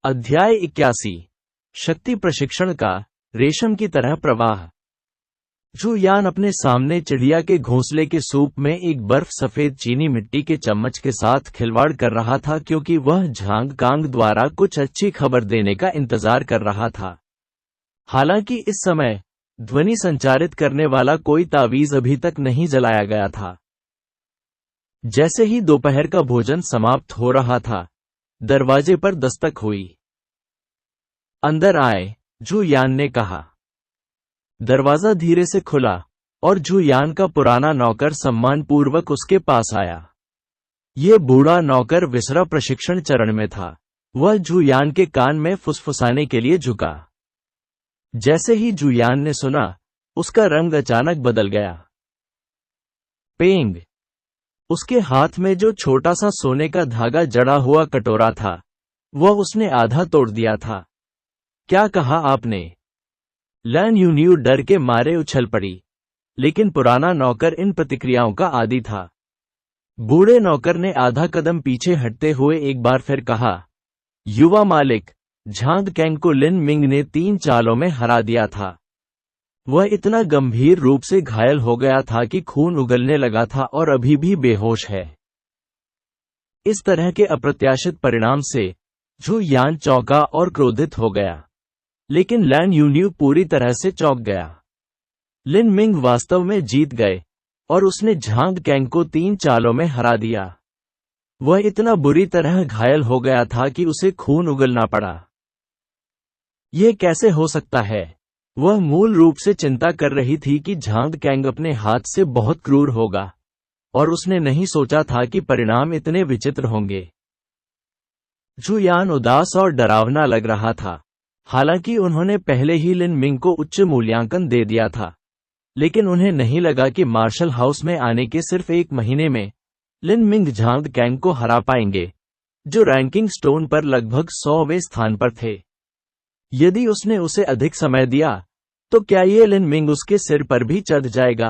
अध्याय 81। शक्ति प्रशिक्षण का रेशम की तरह प्रवाह। झू यान अपने सामने चिड़िया के घोंसले के सूप में एक बर्फ सफेद चीनी मिट्टी के चम्मच के साथ खिलवाड़ कर रहा था, क्योंकि वह झांग कांग द्वारा कुछ अच्छी खबर देने का इंतजार कर रहा था। हालांकि इस समय ध्वनि संचारित करने वाला कोई तावीज अभी तक नहीं जलाया गया था। जैसे ही दोपहर का भोजन समाप्त हो रहा था, दरवाजे पर दस्तक हुई। अंदर आए, झू यान ने कहा। दरवाजा धीरे से खुला और झू यान का पुराना नौकर सम्मानपूर्वक उसके पास आया। ये बूढ़ा नौकर विसरा प्रशिक्षण चरण में था। वह झू यान के कान में फुसफुसाने के लिए झुका। जैसे ही झू यान ने सुना, उसका रंग अचानक बदल गया। पेंग। उसके हाथ में जो छोटा सा सोने का धागा जड़ा हुआ कटोरा था, वह उसने आधा तोड़ दिया था। क्या कहा आपने? लैन यूनियू डर के मारे उछल पड़ी, लेकिन पुराना नौकर इन प्रतिक्रियाओं का आदी था। बूढ़े नौकर ने आधा कदम पीछे हटते हुए एक बार फिर कहा, युवा मालिक, झांग कैंग को लिन मिंग ने 3 चालों में हरा दिया था। वह इतना गंभीर रूप से घायल हो गया था कि खून उगलने लगा था और अभी भी बेहोश है। इस तरह के अप्रत्याशित परिणाम से झू यान चौंका और क्रोधित हो गया, लेकिन लैन यूनियू पूरी तरह से चौंक गया। लिन मिंग वास्तव में जीत गए और उसने झांग कैंग को 3 चालों में हरा दिया। वह इतना बुरी तरह घायल हो गया था कि उसे खून उगलना पड़ा। यह कैसे हो सकता है? वह मूल रूप से चिंता कर रही थी कि झांग कैंग अपने हाथ से बहुत क्रूर होगा, और उसने नहीं सोचा था कि परिणाम इतने विचित्र होंगे। झू यान उदास और डरावना लग रहा था। हालांकि उन्होंने पहले ही लिन मिंग को उच्च मूल्यांकन दे दिया था, लेकिन उन्हें नहीं लगा कि मार्शल हाउस में आने के सिर्फ 1 महीने में लिन मिंग झांग कैंग को हरा पाएंगे, जो रैंकिंग स्टोन पर लगभग 100वें स्थान पर थे। यदि उसने उसे अधिक समय दिया, तो क्या ये लिन मिंग उसके सिर पर भी चढ़ जाएगा?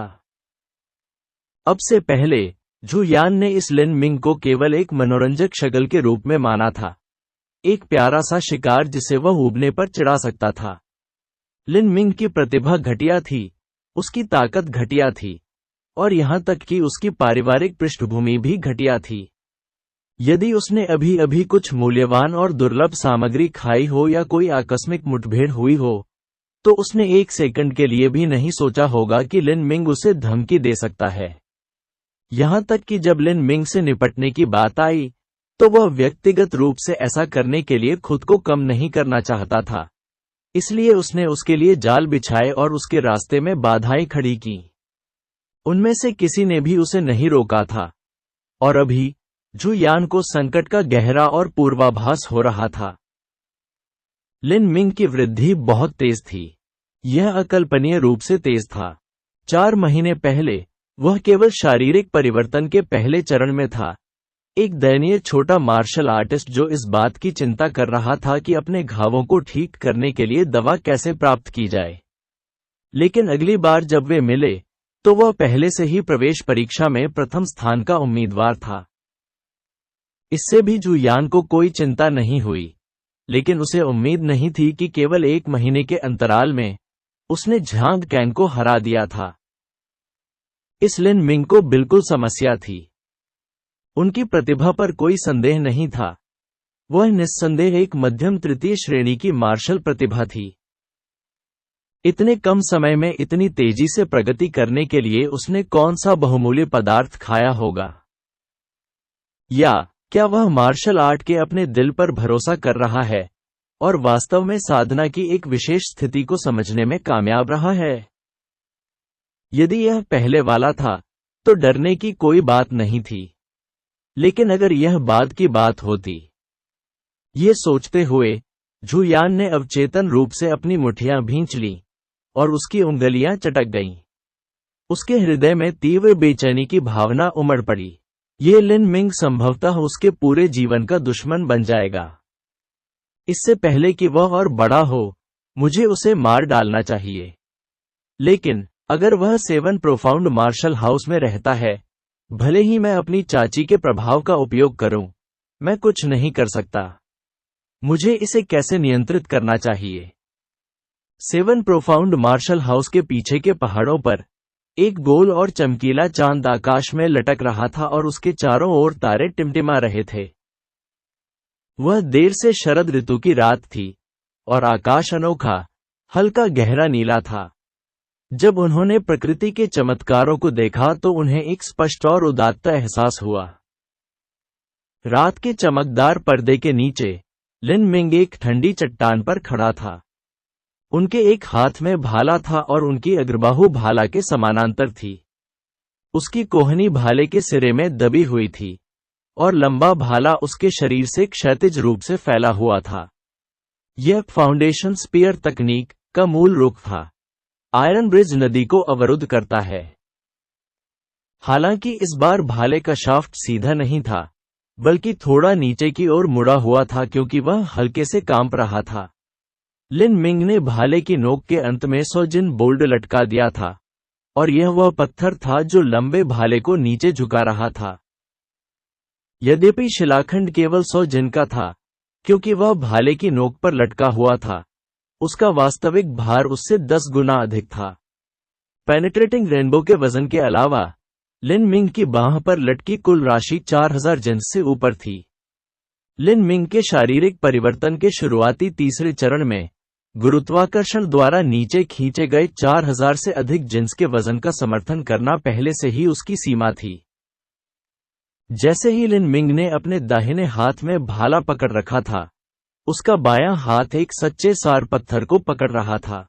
अब से पहले झू यान ने इस लिन मिंग को केवल एक मनोरंजक शगल के रूप में माना था, एक प्यारा सा शिकार जिसे वह उबने पर चढ़ा सकता था। लिन मिंग की प्रतिभा घटिया थी, उसकी ताकत घटिया थी, और यहां तक कि उसकी पारिवारिक पृष्ठभूमि भी घटिया थी। यदि उसने अभी अभी कुछ मूल्यवान और दुर्लभ सामग्री खाई हो या कोई आकस्मिक मुठभेड़ हुई हो, तो उसने 1 सेकंड के लिए भी नहीं सोचा होगा कि लिन मिंग उसे धमकी दे सकता है। यहां तक कि जब लिन मिंग से निपटने की बात आई, तो वह व्यक्तिगत रूप से ऐसा करने के लिए खुद को कम नहीं करना चाहता था। इसलिए उसने उसके लिए जाल बिछाए और उसके रास्ते में बाधाएं खड़ी की। उनमें से किसी ने भी उसे नहीं रोका था, और अभी झू यान को संकट का गहरा और पूर्वाभास हो रहा था। लिन मिंग की वृद्धि बहुत तेज थी। यह अकल्पनीय रूप से तेज था। 4 महीने पहले वह केवल शारीरिक परिवर्तन के पहले चरण में था, एक दयनीय छोटा मार्शल आर्टिस्ट जो इस बात की चिंता कर रहा था कि अपने घावों को ठीक करने के लिए दवा कैसे प्राप्त की जाए। लेकिन अगली बार जब वे मिले, तो वह पहले से ही प्रवेश परीक्षा में प्रथम स्थान का उम्मीदवार था। इससे भी झू यान को कोई चिंता नहीं हुई, लेकिन उसे उम्मीद नहीं थी कि केवल 1 महीने के अंतराल में उसने झांग कैंग को हरा दिया था। इस लिन मिंग को बिल्कुल समस्या थी। उनकी प्रतिभा पर कोई संदेह नहीं था। वह निस्संदेह एक मध्यम तृतीय श्रेणी की मार्शल प्रतिभा थी। इतने कम समय में इतनी तेजी से प्रगति करने के लिए उसने कौन सा बहुमूल्य पदार्थ खाया होगा? या क्या वह मार्शल आर्ट के अपने दिल पर भरोसा कर रहा है और वास्तव में साधना की एक विशेष स्थिति को समझने में कामयाब रहा है? यदि यह पहले वाला था, तो डरने की कोई बात नहीं थी। लेकिन अगर यह बाद की बात होती? ये सोचते हुए झू यान ने अवचेतन रूप से अपनी मुट्ठियां भींच लीं और उसकी उंगलियां चटक गईं। उसके हृदय में तीव्र बेचैनी की भावना उमड़ पड़ी। ये लिन मिंग संभवतः उसके पूरे जीवन का दुश्मन बन जाएगा। इससे पहले कि वह और बड़ा हो, मुझे उसे मार डालना चाहिए। लेकिन अगर वह 7 प्रोफाउंड मार्शल हाउस में रहता है, भले ही मैं अपनी चाची के प्रभाव का उपयोग करूं, मैं कुछ नहीं कर सकता। मुझे इसे कैसे नियंत्रित करना चाहिए। 7 प्रोफाउंड मार्शल हाउस के पीछे के पहाड़ों पर एक गोल और चमकीला चांद आकाश में लटक रहा था और उसके चारों ओर तारे टिमटिमा रहे थे। वह देर से शरद ऋतु की रात थी और आकाश अनोखा, हल्का गहरा नीला था। जब उन्होंने प्रकृति के चमत्कारों को देखा तो उन्हें एक स्पष्ट और उदात्त एहसास हुआ। रात के चमकदार पर्दे के नीचे लिन मिंग एक ठंडी चट्टान पर खड़ा था। उनके एक हाथ में भाला था और उनकी अग्रबाहु भाला के समानांतर थी। उसकी कोहनी भाले के सिरे में दबी हुई थी और लंबा भाला उसके शरीर से क्षैतिज रूप से फैला हुआ था। यह फाउंडेशन स्पीयर तकनीक का मूल रुख था। आयरन ब्रिज नदी को अवरुद्ध करता है। हालांकि इस बार भाले का शाफ्ट सीधा नहीं था, बल्कि थोड़ा नीचे की ओर मुड़ा हुआ था क्योंकि वह हल्के से कांप रहा था। लिन मिंग ने भाले की नोक के अंत में 100 जिन बोल्ट लटका दिया था और यह वह पत्थर था जो लंबे भाले को नीचे झुका रहा था। यद्यपि शिलाखंड केवल 100 जिन का था, क्योंकि वह भाले की नोक पर लटका हुआ था, उसका वास्तविक भार उससे 10 गुना अधिक था। पेनिट्रेटिंग रेनबो के वजन के अलावा लिन मिंग की बांह पर लटकी कुल राशि 4000 जिन से ऊपर थी। लिन मिंग के शारीरिक परिवर्तन के शुरुआती तीसरे चरण में गुरुत्वाकर्षण द्वारा नीचे खींचे गए 4000 से अधिक जिन्स के वजन का समर्थन करना पहले से ही उसकी सीमा थी। जैसे ही लिन मिंग ने अपने दाहिने हाथ में भाला पकड़ रखा था, उसका बायां हाथ एक सच्चे सार पत्थर को पकड़ रहा था।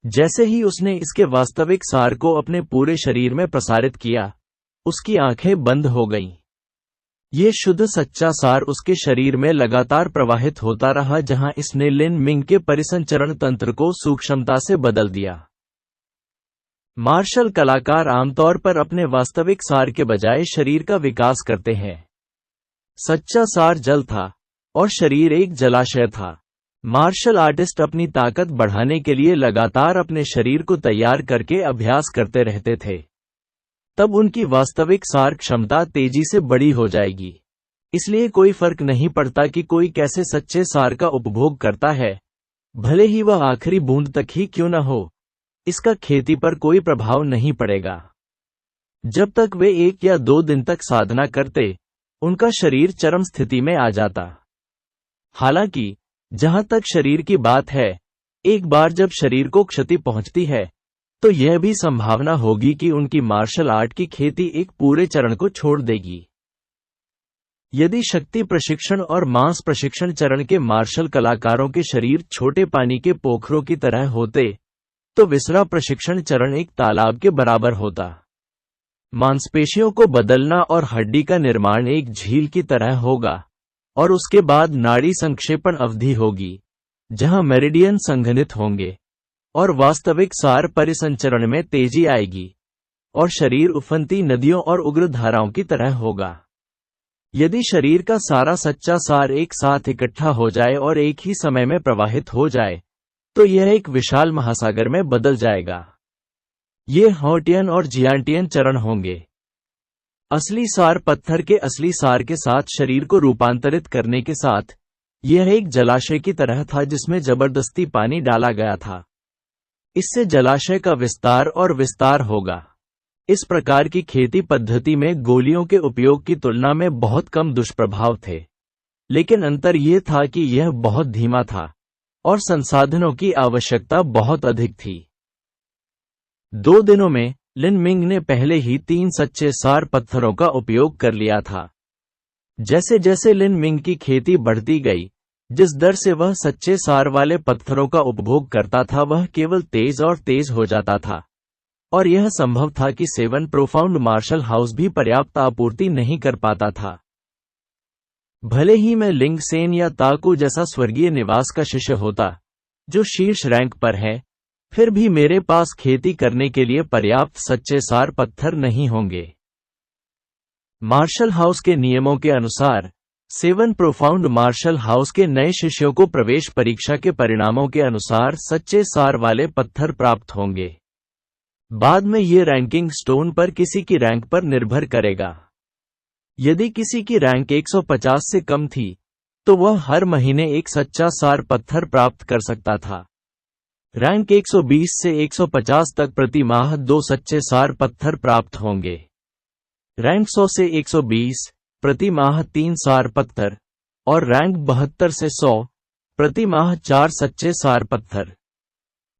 जैसे ही उसने इसके वास्तविक सार को अपने पूरे शरीर में प्रसारित किया, उसकी आंखें बंद हो गईं। ये शुद्ध सच्चा सार उसके शरीर में लगातार प्रवाहित होता रहा, जहां इसने लिन मिंग के परिसंचरण तंत्र को सूक्ष्मता से बदल दिया। मार्शल कलाकार आमतौर पर अपने वास्तविक सार के बजाय शरीर का विकास करते हैं। सच्चा सार जल था और शरीर एक जलाशय था। मार्शल आर्टिस्ट अपनी ताकत बढ़ाने के लिए लगातार अपने शरीर को तैयार करके अभ्यास करते रहते थे। तब उनकी वास्तविक सार क्षमता तेजी से बड़ी हो जाएगी। इसलिए कोई फर्क नहीं पड़ता कि कोई कैसे सच्चे सार का उपभोग करता है, भले ही वह आखिरी बूंद तक ही क्यों न हो। इसका खेती पर कोई प्रभाव नहीं पड़ेगा। जब तक वे 1 या 2 दिन तक साधना करते, उनका शरीर चरम स्थिति में आ जाता। हालांकि जहां तक शरीर की बात है, एक बार जब शरीर को क्षति पहुंचती है, तो यह भी संभावना होगी कि उनकी मार्शल आर्ट की खेती एक पूरे चरण को छोड़ देगी। यदि शक्ति प्रशिक्षण और मांस प्रशिक्षण चरण के मार्शल कलाकारों के शरीर छोटे पानी के पोखरों की तरह होते, तो विसरा प्रशिक्षण चरण एक तालाब के बराबर होता। मांसपेशियों को बदलना और हड्डी का निर्माण एक झील की तरह होगा, और उसके बाद नाड़ी संक्षेपण अवधि होगी, जहां मेरिडियन संघनित होंगे और वास्तविक सार परिसंचरण में तेजी आएगी, और शरीर उफनती नदियों और उग्र धाराओं की तरह होगा। यदि शरीर का सारा सच्चा सार एक साथ इकट्ठा हो जाए और एक ही समय में प्रवाहित हो जाए, तो यह एक विशाल महासागर में बदल जाएगा। ये हॉटियन और जियांटियन चरण होंगे। असली सार पत्थर के असली सार के साथ शरीर को रूपांतरित करने के साथ, यह एक जलाशय की तरह था जिसमें जबरदस्ती पानी डाला गया था। इससे जलाशय का विस्तार और विस्तार होगा। इस प्रकार की खेती पद्धति में गोलियों के उपयोग की तुलना में बहुत कम दुष्प्रभाव थे, लेकिन अंतर यह था कि यह बहुत धीमा था और संसाधनों की आवश्यकता बहुत अधिक थी। 2 दिनों में लिन मिंग ने पहले ही 3 सच्चे सार पत्थरों का उपयोग कर लिया था। जैसे जैसे लिन मिंग की खेती बढ़ती गई, जिस दर से वह सच्चे सार वाले पत्थरों का उपभोग करता था, वह केवल तेज और तेज हो जाता था, और यह संभव था कि 7 प्रोफाउंड मार्शल हाउस भी पर्याप्त आपूर्ति नहीं कर पाता था। भले ही मैं लिंग सेन या ताकू जैसा स्वर्गीय निवास का शिष्य होता, जो शीर्ष रैंक पर है, फिर भी मेरे पास खेती करने के लिए पर्याप्त सच्चे सार पत्थर नहीं होंगे। मार्शल हाउस के नियमों के अनुसार 7 प्रोफाउंड मार्शल हाउस के नए शिष्यों को प्रवेश परीक्षा के परिणामों के अनुसार सच्चे सार वाले पत्थर प्राप्त होंगे। बाद में ये रैंकिंग स्टोन पर किसी की रैंक पर निर्भर करेगा। यदि किसी की रैंक 150 से कम थी, तो वह हर महीने एक सच्चा सार पत्थर प्राप्त कर सकता था। रैंक 120 से 150 तक प्रति माह 2 सच्चे सार पत्थर प्राप्त होंगे। रैंक 100 से 120 प्रति माह 3 सार पत्थर, और रैंक 72 से 100 प्रति माह 4 सच्चे सार पत्थर।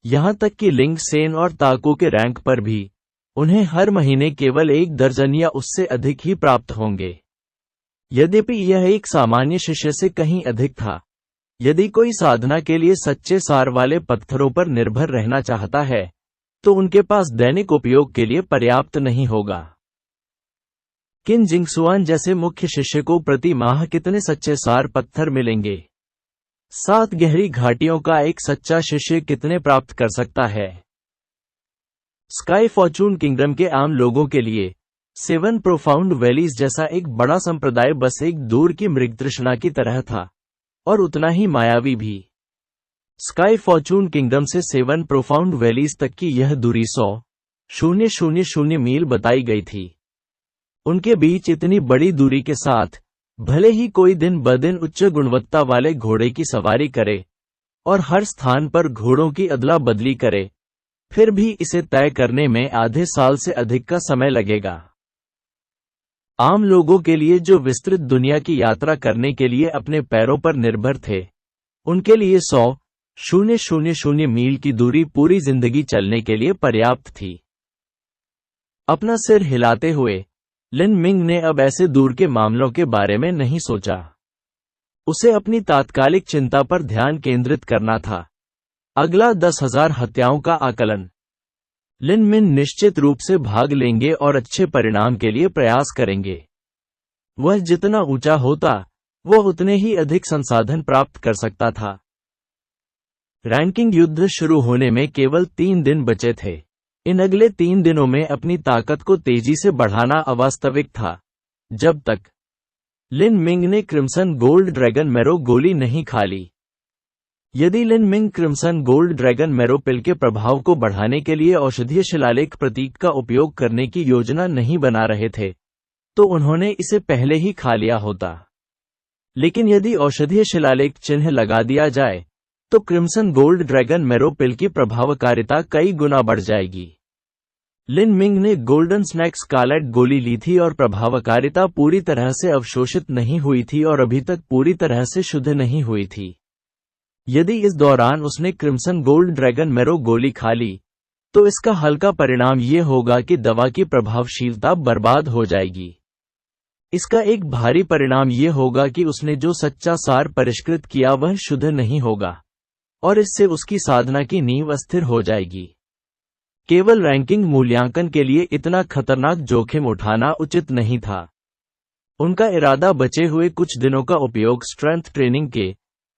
यहां तक कि लिंग सेन और ताकू के रैंक पर भी उन्हें हर महीने केवल 1 दर्जन या उससे अधिक ही प्राप्त होंगे। यद्यपि यह एक सामान्य शिष्य से कहीं अधिक था। यदि कोई साधना के लिए सच्चे सार वाले पत्थरों पर निर्भर रहना चाहता है, तो उनके पास दैनिक उपयोग के लिए पर्याप्त नहीं होगा। किन जिंगसुआन जैसे मुख्य शिष्य को प्रति माह कितने सच्चे सार पत्थर मिलेंगे? 7 गहरी घाटियों का एक सच्चा शिष्य कितने प्राप्त कर सकता है? स्काई फॉर्चून किंगडम के आम लोगों के लिए 7 प्रोफाउंड वैलीज जैसा एक बड़ा संप्रदाय बस एक दूर की मृगतृष्णा की तरह था, और उतना ही मायावी भी। स्काई फॉर्चून किंगडम से 7 प्रोफाउंड वैलीज तक की यह दूरी 100,000 मील बताई गई थी। उनके बीच इतनी बड़ी दूरी के साथ भले ही कोई दिन ब दिन उच्च गुणवत्ता वाले घोड़े की सवारी करे और हर स्थान पर घोड़ों की अदला बदली करे, फिर भी इसे तय करने में आधे साल से अधिक का समय लगेगा। आम लोगों के लिए जो विस्तृत दुनिया की यात्रा करने के लिए अपने पैरों पर निर्भर थे, उनके लिए 100,000 मील की दूरी पूरी जिंदगी चलने के लिए पर्याप्त थी। अपना सिर हिलाते हुए लिन मिंग ने अब ऐसे दूर के मामलों के बारे में नहीं सोचा। उसे अपनी तात्कालिक चिंता पर ध्यान केंद्रित करना था। अगला 10,000 हत्याओं का आकलन। लिन मिंग निश्चित रूप से भाग लेंगे और अच्छे परिणाम के लिए प्रयास करेंगे। वह जितना ऊंचा होता, वह उतने ही अधिक संसाधन प्राप्त कर सकता था। रैंकिंग युद्ध शुरू होने में केवल 3 दिन बचे थे। इन अगले 3 दिनों में अपनी ताकत को तेजी से बढ़ाना अवास्तविक था, जब तक लिन मिंग ने क्रिम्सन गोल्ड ड्रैगन मैरो गोली नहीं खा ली। यदि Lin Ming crimson gold dragon marrow pill के प्रभाव को बढ़ाने के लिए औषधीय शिलालेख प्रतीक का उपयोग करने की योजना नहीं बना रहे थे, तो उन्होंने इसे पहले ही खा लिया होता। लेकिन यदि औषधीय शिलालेख चिन्ह लगा दिया जाए, तो क्रिम्सन गोल्ड ड्रैगन मैरो पिल की प्रभावकारिता कई गुना बढ़ जाएगी। लिन मिंग ने गोल्डन स्नैक स्कारलेट गोली ली थी और प्रभावकारिता पूरी तरह से अवशोषित नहीं हुई थी और अभी तक पूरी तरह से शुद्ध नहीं हुई थी। यदि इस दौरान उसने क्रिम्सन गोल्ड ड्रैगन मैरो गोली खा ली, तो इसका हल्का परिणाम ये होगा कि दवा की प्रभावशीलता बर्बाद हो जाएगी। इसका एक भारी परिणाम ये होगा कि उसने जो सच्चा सार परिष्कृत किया वह शुद्ध नहीं होगा, और इससे उसकी साधना की नींव अस्थिर हो जाएगी। केवल रैंकिंग मूल्यांकन के लिए इतना खतरनाक जोखिम उठाना उचित नहीं था। उनका इरादा बचे हुए कुछ दिनों का उपयोग स्ट्रेंथ ट्रेनिंग के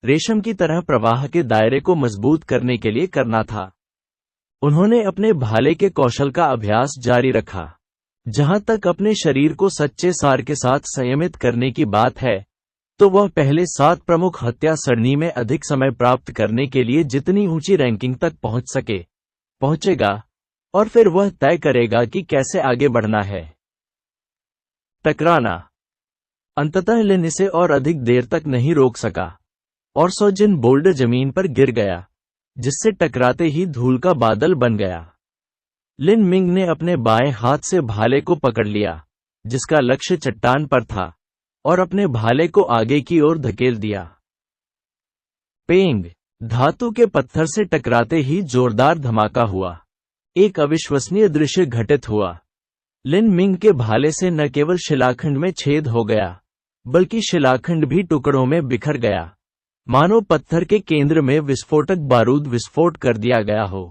रेशम की तरह प्रवाह के दायरे को मजबूत करने के लिए करना था। उन्होंने अपने भाले के कौशल का अभ्यास जारी रखा। जहां तक अपने शरीर को सच्चे सार के साथ संयमित करने की बात है, तो वह पहले 7 प्रमुख हत्या सरणी में अधिक समय प्राप्त करने के लिए जितनी ऊंची रैंकिंग तक पहुंच सके, पहुंचेगा, और फिर वह तय करेगा कि कैसे आगे बढ़ना है। टकराना। अंततः लिन इसे और अधिक देर तक नहीं रोक सका, और सोजिन बोल्डर जमीन पर गिर गया, जिससे टकराते ही धूल का बादल बन गया। लिन मिंग ने अपने बाएं हाथ से भाले को पकड़ लिया, जिसका लक्ष्य चट्टान पर था, और अपने भाले को आगे की ओर धकेल दिया। पेंग। धातु के पत्थर से टकराते ही जोरदार धमाका हुआ। एक अविश्वसनीय दृश्य घटित हुआ। लिन मिंग के भाले से न केवल शिलाखंड में छेद हो गया, बल्कि शिलाखंड भी टुकड़ों में बिखर गया, मानो पत्थर के केंद्र में विस्फोटक बारूद विस्फोट कर दिया गया हो।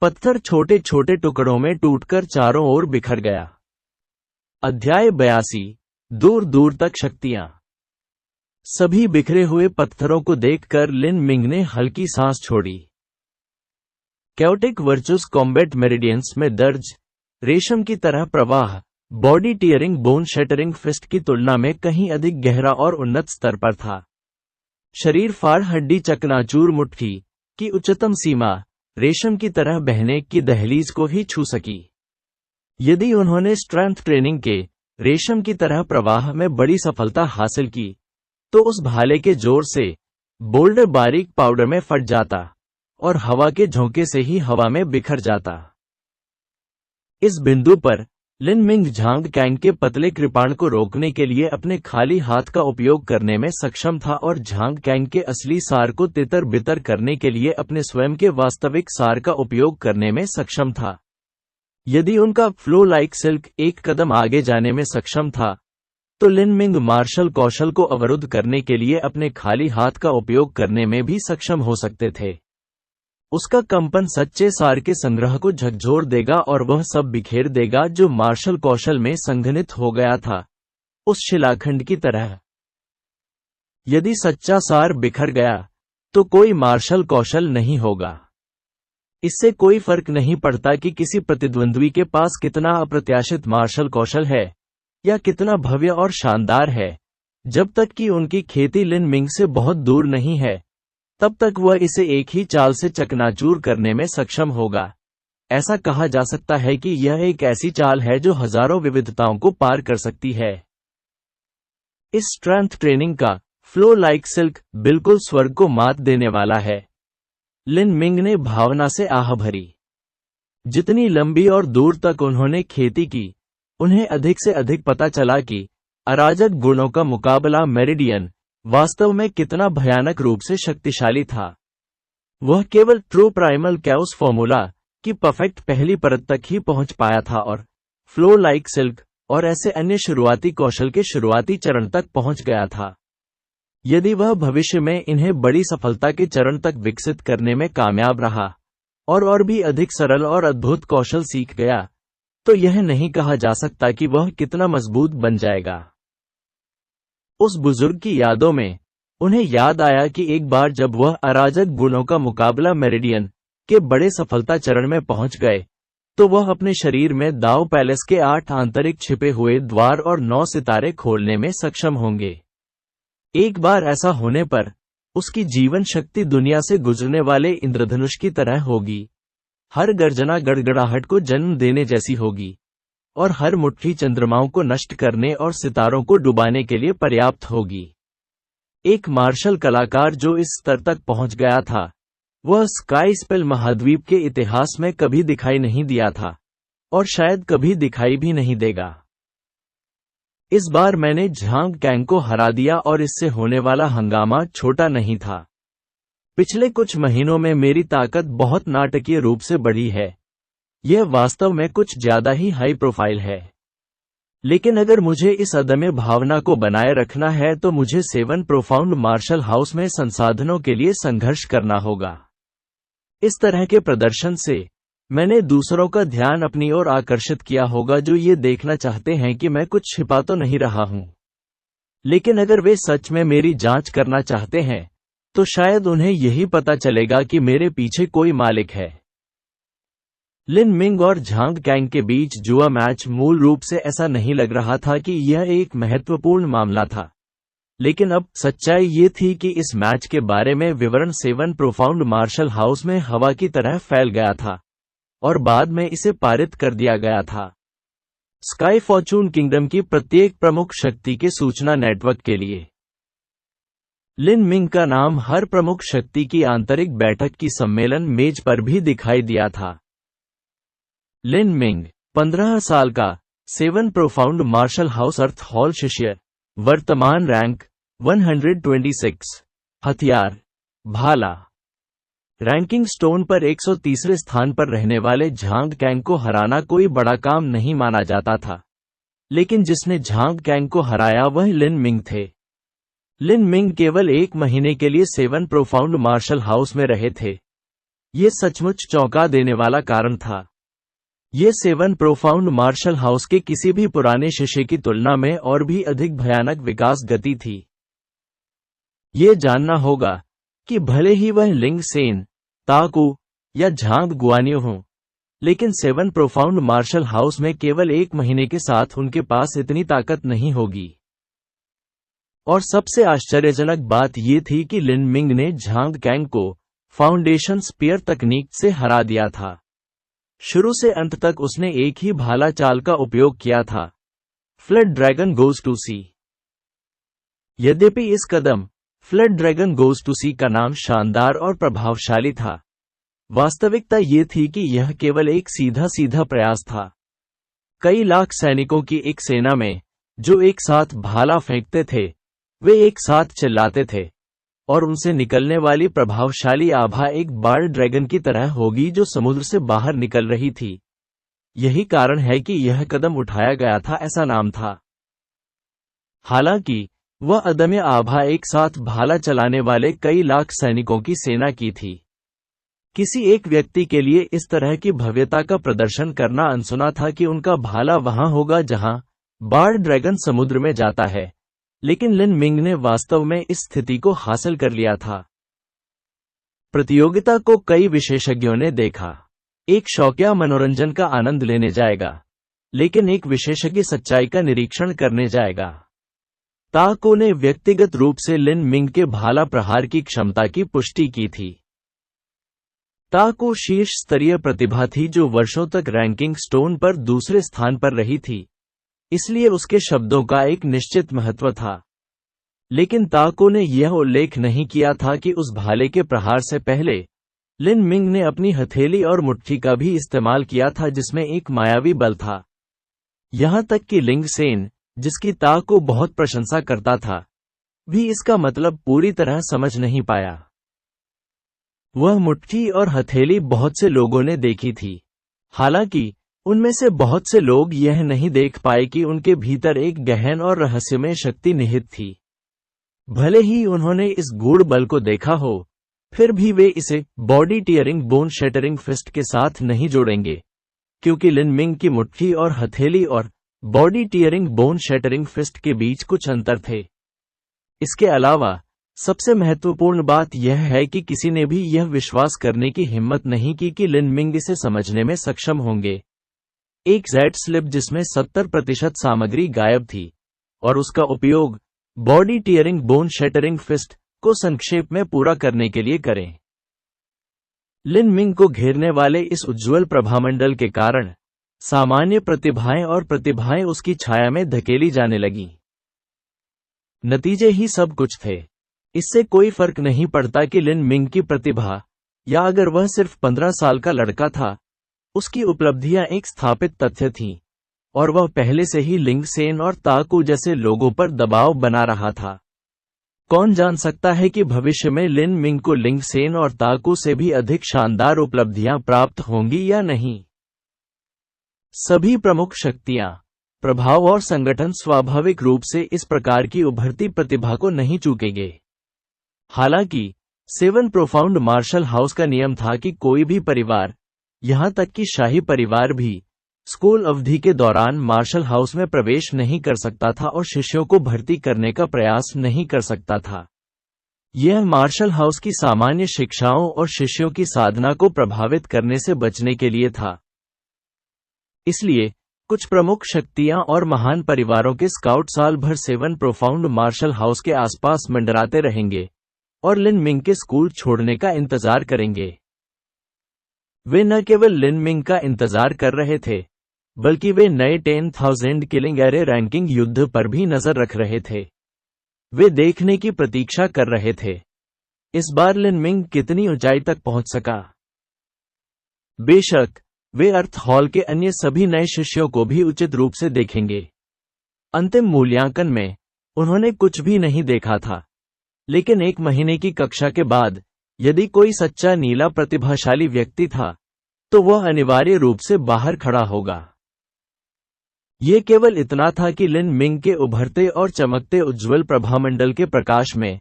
पत्थर छोटे छोटे टुकड़ों में टूटकर चारों ओर बिखर गया। अध्याय 82। दूर दूर तक शक्तियां। सभी बिखरे हुए पत्थरों को देखकर लिन मिंग ने हल्की सांस छोड़ी। कैओटिक वर्चुअस कॉम्बैट मेरिडियंस में दर्ज रेशम की तरह प्रवाह body tearing bone shattering fist की तुलना में कहीं अधिक गहरा और उन्नत स्तर पर था। शरीर फाड़ हड्डी चकनाचूर मुट्ठी की उच्चतम सीमा रेशम की तरह बहने की दहलीज को ही छू सकी। यदि उन्होंने स्ट्रेंथ ट्रेनिंग के रेशम की तरह प्रवाह में बड़ी सफलता हासिल की, तो उस भाले के जोर से बोल्डर बारीक पाउडर में फट जाता और हवा के झोंके से ही हवा में बिखर जाता। इस बिंदु पर लिन मिंग झांग कैंग के पतले कृपाण को रोकने के लिए अपने खाली हाथ का उपयोग करने में सक्षम था और झांग कैंग के असली सार को तितर बितर करने के लिए अपने स्वयं के वास्तविक सार का उपयोग करने में सक्षम था। यदि उनका फ्लो लाइक सिल्क एक कदम आगे जाने में सक्षम था, तो लिन मिंग मार्शल कौशल को अवरुद्ध करने के लिए अपने खाली हाथ का उपयोग करने में भी सक्षम हो सकते थे। उसका कंपन सच्चे सार के संग्रह को झकझोर देगा और वह सब बिखेर देगा जो मार्शल कौशल में संघनित हो गया था, उस शिलाखंड की तरह। यदि सच्चा सार बिखर गया तो कोई मार्शल कौशल नहीं होगा। इससे कोई फर्क नहीं पड़ता कि किसी प्रतिद्वंद्वी के पास कितना अप्रत्याशित मार्शल कौशल है या कितना भव्य और शानदार है, जब तक कि उनकी खेती लिन मिंग से बहुत दूर नहीं है, तब तक वह इसे एक ही चाल से चकनाचूर करने में सक्षम होगा। ऐसा कहा जा सकता है कि यह एक ऐसी चाल है जो हजारों विविधताओं को पार कर सकती है। इस स्ट्रेंथ ट्रेनिंग का फ्लो लाइक सिल्क बिल्कुल स्वर्ग को मात देने वाला है। लिन मिंग ने भावना से आह भरी। जितनी लंबी और दूर तक उन्होंने खेती की, उन्हें अधिक से अधिक पता चला कि अराजक गुणों का मुकाबला मेरिडियन वास्तव में कितना भयानक रूप से शक्तिशाली था। वह केवल ट्रू प्राइमल कैओस फॉर्मूला की परफेक्ट पहली परत तक ही पहुंच पाया था और फ्लो लाइक सिल्क और ऐसे अन्य शुरुआती कौशल के शुरुआती चरण तक पहुंच गया था। यदि वह भविष्य में इन्हें बड़ी सफलता के चरण तक विकसित करने में कामयाब रहा और भी अधिक सरल और अद्भुत कौशल सीख गया, तो यह नहीं कहा जा सकता कि वह कितना मजबूत बन जाएगा। उस बुजुर्ग की यादों में उन्हें याद आया कि एक बार जब वह अराजक गुणों का मुकाबला मेरिडियन के बड़े सफलता चरण में पहुंच गए, तो वह अपने शरीर में दाव पैलेस के 8 आंतरिक छिपे हुए द्वार और 9 सितारे खोलने में सक्षम होंगे। एक बार ऐसा होने पर उसकी जीवन शक्ति दुनिया से गुजरने वाले इंद्रधनुष की तरह होगी। हर गर्जना गड़गड़ाहट को जन्म देने जैसी होगी और हर मुट्ठी चंद्रमाओं को नष्ट करने और सितारों को डुबाने के लिए पर्याप्त होगी। एक मार्शल कलाकार जो इस स्तर तक पहुंच गया था, वह स्काई स्पेल महाद्वीप के इतिहास में कभी दिखाई नहीं दिया था और शायद कभी दिखाई भी नहीं देगा। इस बार मैंने झांग कैंग को हरा दिया और इससे होने वाला हंगामा छोटा नहीं था। पिछले कुछ महीनों में मेरी ताकत बहुत नाटकीय रूप से बढ़ी है। यह वास्तव में कुछ ज्यादा ही हाई प्रोफाइल है। लेकिन अगर मुझे इस अदम्य भावना को बनाए रखना है तो मुझे 7 प्रोफाउंड मार्शल हाउस में संसाधनों के लिए संघर्ष करना होगा। इस तरह के प्रदर्शन से मैंने दूसरों का ध्यान अपनी ओर आकर्षित किया होगा जो ये देखना चाहते हैं कि मैं कुछ छिपा तो नहीं रहा हूं। लेकिन अगर वे सच में मेरी जांच करना चाहते हैं, तो शायद उन्हें यही पता चलेगा कि मेरे पीछे कोई मालिक है। लिन मिंग और झांग कैंग के बीच जुआ मैच मूल रूप से ऐसा नहीं लग रहा था कि यह एक महत्वपूर्ण मामला था, लेकिन अब सच्चाई ये थी कि इस मैच के बारे में विवरण 7 प्रोफाउंड मार्शल हाउस में हवा की तरह फैल गया था और बाद में इसे पारित कर दिया गया था। स्काई फॉर्चून किंगडम की प्रत्येक प्रमुख शक्ति के सूचना नेटवर्क के लिए लिन मिंग का नाम हर प्रमुख शक्ति की आंतरिक बैठक की सम्मेलन मेज पर भी दिखाई दिया था। लिन मिंग 15 साल का 7 प्रोफाउंड मार्शल हाउस अर्थ हॉल शिष्य, वर्तमान रैंक 126, हथियार भाला। रैंकिंग स्टोन पर 130वें स्थान पर रहने वाले झांग कैंग को हराना कोई बड़ा काम नहीं माना जाता था, लेकिन जिसने झांग कैंग को हराया वह लिन मिंग थे। लिन मिंग केवल 1 महीने के लिए 7 प्रोफाउंड मार्शल हाउस में रहे थे। ये सचमुच चौंका देने वाला कारण था। ये 7 प्रोफाउंड मार्शल हाउस के किसी भी पुराने शिष्य की तुलना में और भी अधिक भयानक विकास गति थी। ये जानना होगा कि भले ही वह लिंग सेन, ताकू या झांग गुआनियो हों, लेकिन 7 प्रोफाउंड मार्शल हाउस में केवल 1 महीने के साथ उनके पास इतनी ताकत नहीं होगी। और सबसे आश्चर्यजनक बात यह थी कि लिन मिंग ने झांग कैंग को फाउंडेशन स्पीयर तकनीक से हरा दिया था। शुरू से अंत तक उसने एक ही भाला चाल का उपयोग किया था, फ्लड ड्रैगन गोज टू सी। यद्यपि इस कदम फ्लड ड्रैगन गोज़ टू सी का नाम शानदार और प्रभावशाली था, वास्तविकता ये थी कि यह केवल एक सीधा प्रयास था। कई लाख सैनिकों की एक सेना में, जो एक साथ भाला फेंकते थे, वे एक साथ चिल्लाते थे, और उनसे निकलने वाली प्रभावशाली आभा एक बाढ़ ड्रैगन की तरह होगी जो समुद्र से बाहर निकल रही थी। यही कारण है कि यह कदम उठाया गया था, ऐसा नाम था। हालांकि वह अदम्य आभा एक साथ भाला चलाने वाले कई लाख सैनिकों की सेना की थी। किसी एक व्यक्ति के लिए इस तरह की भव्यता का प्रदर्शन करना अनसुना था कि उनका भाला वहां होगा जहां बाढ़ ड्रैगन समुद्र में जाता है, लेकिन लिन मिंग ने वास्तव में इस स्थिति को हासिल कर लिया था। प्रतियोगिता को कई विशेषज्ञों ने देखा। एक शौकिया मनोरंजन का आनंद लेने जाएगा, लेकिन एक विशेषज्ञ सच्चाई का निरीक्षण करने जाएगा। ताको ने व्यक्तिगत रूप से लिन मिंग के भाला प्रहार की क्षमता की पुष्टि की थी। ताको शीर्ष स्तरीय प्रतिभा थी जो वर्षों तक रैंकिंग स्टोन पर दूसरे स्थान पर रही थी, इसलिए उसके शब्दों का एक निश्चित महत्व था। लेकिन ताको ने यह उल्लेख नहीं किया था कि उस भाले के प्रहार से पहले लिन मिंग ने अपनी हथेली और मुट्ठी का भी इस्तेमाल किया था, जिसमें एक मायावी बल था। यहां तक कि लिंग सेन, जिसकी ताको बहुत प्रशंसा करता था, भी इसका मतलब पूरी तरह समझ नहीं पाया। वह मुट्ठी और हथेली बहुत से लोगों ने देखी थी, हालांकि उनमें से बहुत से लोग यह नहीं देख पाए कि उनके भीतर एक गहन और रहस्यमय शक्ति निहित थी। भले ही उन्होंने इस गूढ़ बल को देखा हो, फिर भी वे इसे body tearing bone shattering fist के साथ नहीं जोड़ेंगे, क्योंकि लिन मिंग की मुट्ठी और हथेली और body tearing bone shattering fist के बीच कुछ अंतर थे। इसके अलावा सबसे महत्वपूर्ण बात यह है कि किसी ने भी यह विश्वास करने की हिम्मत नहीं की कि लिन मिंग इसे समझने में सक्षम होंगे। एक जेड स्लिप जिसमें 70% सामग्री गायब थी, और उसका उपयोग body tearing bone shattering fist को संक्षेप में पूरा करने के लिए करें। लिन मिंग को घेरने वाले इस उज्ज्वल प्रभामंडल के कारण सामान्य प्रतिभाएं और प्रतिभाएं उसकी छाया में धकेली जाने लगीं। नतीजे ही सब कुछ थे। इससे कोई फर्क नहीं पड़ता कि लिन मिंग की प्रतिभा, या अगर वह सिर्फ 15 साल का लड़का था, उसकी उपलब्धियां एक स्थापित तथ्य थीं, और वह पहले से ही लिंग सेन और ताकू जैसे लोगों पर दबाव बना रहा था। कौन जान सकता है कि भविष्य में लिन मिंग को लिंग सेन और ताकू से भी अधिक शानदार उपलब्धियां प्राप्त होंगी या नहीं। सभी प्रमुख शक्तियां, प्रभाव और संगठन स्वाभाविक रूप से इस प्रकार की उभरती प्रतिभा को नहीं चूकेंगे। हालांकि 7 प्रोफाउंड मार्शल हाउस का नियम था कि कोई भी परिवार, यहां तक कि शाही परिवार भी, स्कूल अवधि के दौरान मार्शल हाउस में प्रवेश नहीं कर सकता था और शिष्यों को भर्ती करने का प्रयास नहीं कर सकता था। यह मार्शल हाउस की सामान्य शिक्षाओं और शिष्यों की साधना को प्रभावित करने से बचने के लिए था। इसलिए कुछ प्रमुख शक्तियां और महान परिवारों के स्काउट साल भर 7 प्रोफाउंड मार्शल हाउस के आसपास मंडराते रहेंगे और लिन मिंग के स्कूल छोड़ने का इंतजार करेंगे। वे न केवल लिन मिंग का इंतजार कर रहे थे, बल्कि वे नए 10,000 किलिंग एरे रैंकिंग युद्ध पर भी नजर रख रहे थे। वे देखने की प्रतीक्षा कर रहे थे, इस बार लिन मिंग कितनी ऊंचाई तक पहुंच सका। बेशक वे अर्थ हॉल के अन्य सभी नए शिष्यों को भी उचित रूप से देखेंगे। अंतिम मूल्यांकन में उन्होंने कुछ भी नहीं देखा था, लेकिन 1 महीने की कक्षा के बाद यदि कोई सच्चा नीला प्रतिभाशाली व्यक्ति था, तो वह अनिवार्य रूप से बाहर खड़ा होगा। यह केवल इतना था कि लिन मिंग के उभरते और चमकते उज्ज्वल प्रभामंडल के प्रकाश में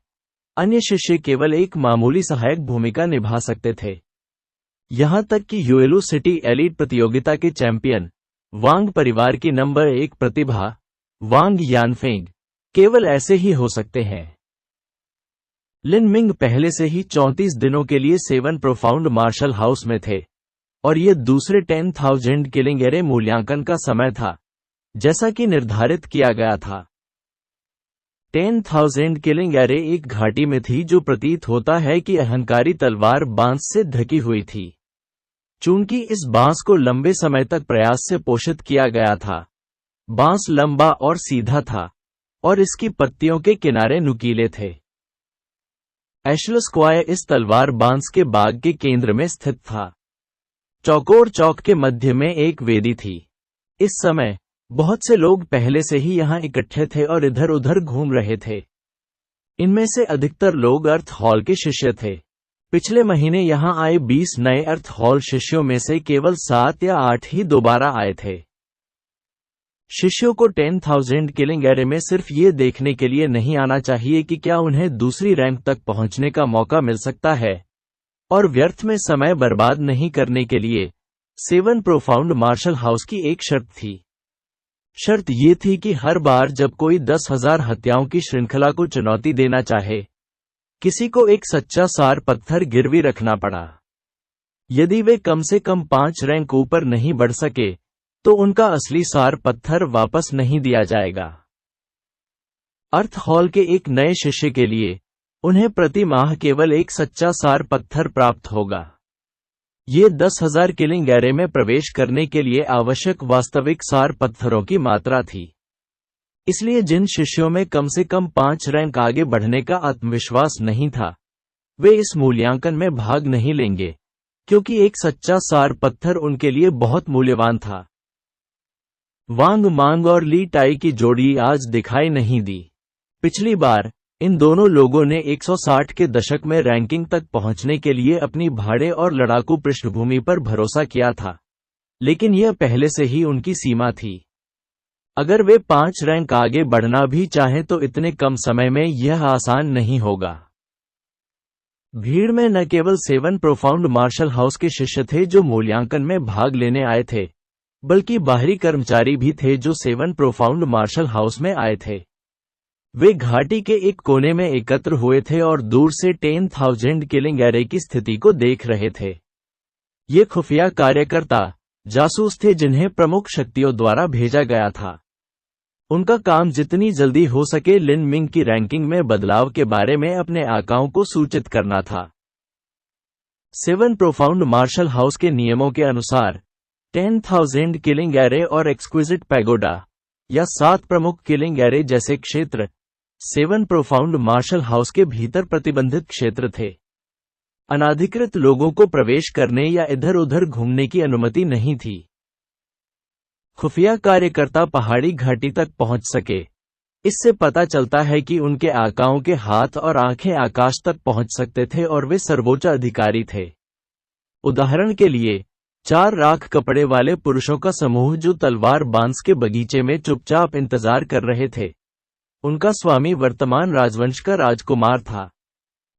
अन्य शिष्य केवल एक मामूली सहायक भूमिका निभा सकते थे। यहां तक कि यूएलू सिटी एलीट प्रतियोगिता के चैंपियन, वांग परिवार की नंबर 1 प्रतिभा, वांग यानफेंग, केवल ऐसे ही हो सकते हैं। लिन मिंग पहले से ही 34 दिनों के लिए 7 प्रोफाउंड मार्शल हाउस में थे, और यह दूसरे 10,000 किलिंग एरे मूल्यांकन का समय था, जैसा कि निर्धारित किया गया था। 10,000 किलिंग एरे एक घाटी में थी जो प्रतीत होता है कि अहंकारी तलवार बांस से ढकी हुई थी। चूंकि इस बांस को लंबे समय तक प्रयास से पोषित किया गया था, बांस लंबा और सीधा था, और इसकी पत्तियों के किनारे नुकीले थे। एशलो स्क्वायर इस तलवार बांस के बाग के केंद्र में स्थित था। चौकोर चौक के मध्य में एक वेदी थी। इस समय बहुत से लोग पहले से ही यहाँ इकट्ठे थे और इधर उधर घूम रहे थे। इनमें से अधिकतर लोग अर्थ हॉल के शिष्य थे। पिछले महीने यहाँ आए 20 नए अर्थ हॉल शिष्यों में से केवल 7 या 8 ही दोबारा आए थे। शिष्यों को 10,000 किलिंग एरे में सिर्फ ये देखने के लिए नहीं आना चाहिए कि क्या उन्हें दूसरी रैंक तक पहुंचने का मौका मिल सकता है, और व्यर्थ में समय बर्बाद नहीं करने के लिए 7 प्रोफाउंड मार्शल हाउस की एक शर्त थी। शर्त ये थी कि हर बार जब कोई 10,000 हत्याओं की श्रृंखला को चुनौती देना चाहे, किसी को एक सच्चा सार पत्थर गिरवी रखना पड़ा। यदि वे कम से कम 5 रैंक ऊपर नहीं बढ़ सके, तो उनका असली सार पत्थर वापस नहीं दिया जाएगा। अर्थ हॉल के एक नए शिष्य के लिए उन्हें प्रति माह केवल एक सच्चा सार पत्थर प्राप्त होगा। ये 10,000 किलिंग एरे में प्रवेश करने के लिए आवश्यक वास्तविक सार पत्थरों की मात्रा थी। इसलिए जिन शिष्यों में कम से कम 5 रैंक आगे बढ़ने का आत्मविश्वास नहीं था, वे इस मूल्यांकन में भाग नहीं लेंगे, क्योंकि एक सच्चा सार पत्थर उनके लिए बहुत मूल्यवान था। वांग मांग और ली टाई की जोड़ी आज दिखाई नहीं दी। पिछली बार इन दोनों लोगों ने 160 के दशक में रैंकिंग तक पहुंचने के लिए अपनी भाड़े और लड़ाकू पृष्ठभूमि पर भरोसा किया था, लेकिन यह पहले से ही उनकी सीमा थी। अगर वे 5 रैंक आगे बढ़ना भी चाहें तो इतने कम समय में यह आसान नहीं होगा। भीड़ में न केवल 7 प्रोफाउंड मार्शल हाउस के शिष्य थे जो मूल्यांकन में भाग लेने आए थे, बल्कि बाहरी कर्मचारी भी थे जो 7 प्रोफाउंड मार्शल हाउस में आए थे। वे घाटी के एक कोने में एकत्र हुए थे और दूर से 10,000 किलिंग एरे की स्थिति को देख रहे थे। ये खुफिया कार्यकर्ता जासूस थे जिन्हें प्रमुख शक्तियों द्वारा भेजा गया था। उनका काम जितनी जल्दी हो सके लिन मिंग की रैंकिंग में बदलाव के बारे में अपने आकाओं को सूचित करना था। 7 प्रोफाउंड मार्शल हाउस के नियमों के अनुसार 10,000 किलिंग एरे और एक्सक्विजिट पैगोडा या 7 प्रमुख किलिंग एरे जैसे क्षेत्र 7 प्रोफाउंड मार्शल हाउस के भीतर प्रतिबंधित क्षेत्र थे। अनाधिकृत लोगों को प्रवेश करने या इधर उधर घूमने की अनुमति नहीं थी। खुफिया कार्यकर्ता पहाड़ी घाटी तक पहुंच सके। इससे पता चलता है कि उनके आकाओं के हाथ और आंखें आकाश तक पहुंच सकते थे और वे सर्वोच्च अधिकारी थे। उदाहरण के लिए 4 राख कपड़े वाले पुरुषों का समूह जो तलवार बांस के बगीचे में चुपचाप इंतजार कर रहे थे। उनका स्वामी वर्तमान राजवंश का राजकुमार था।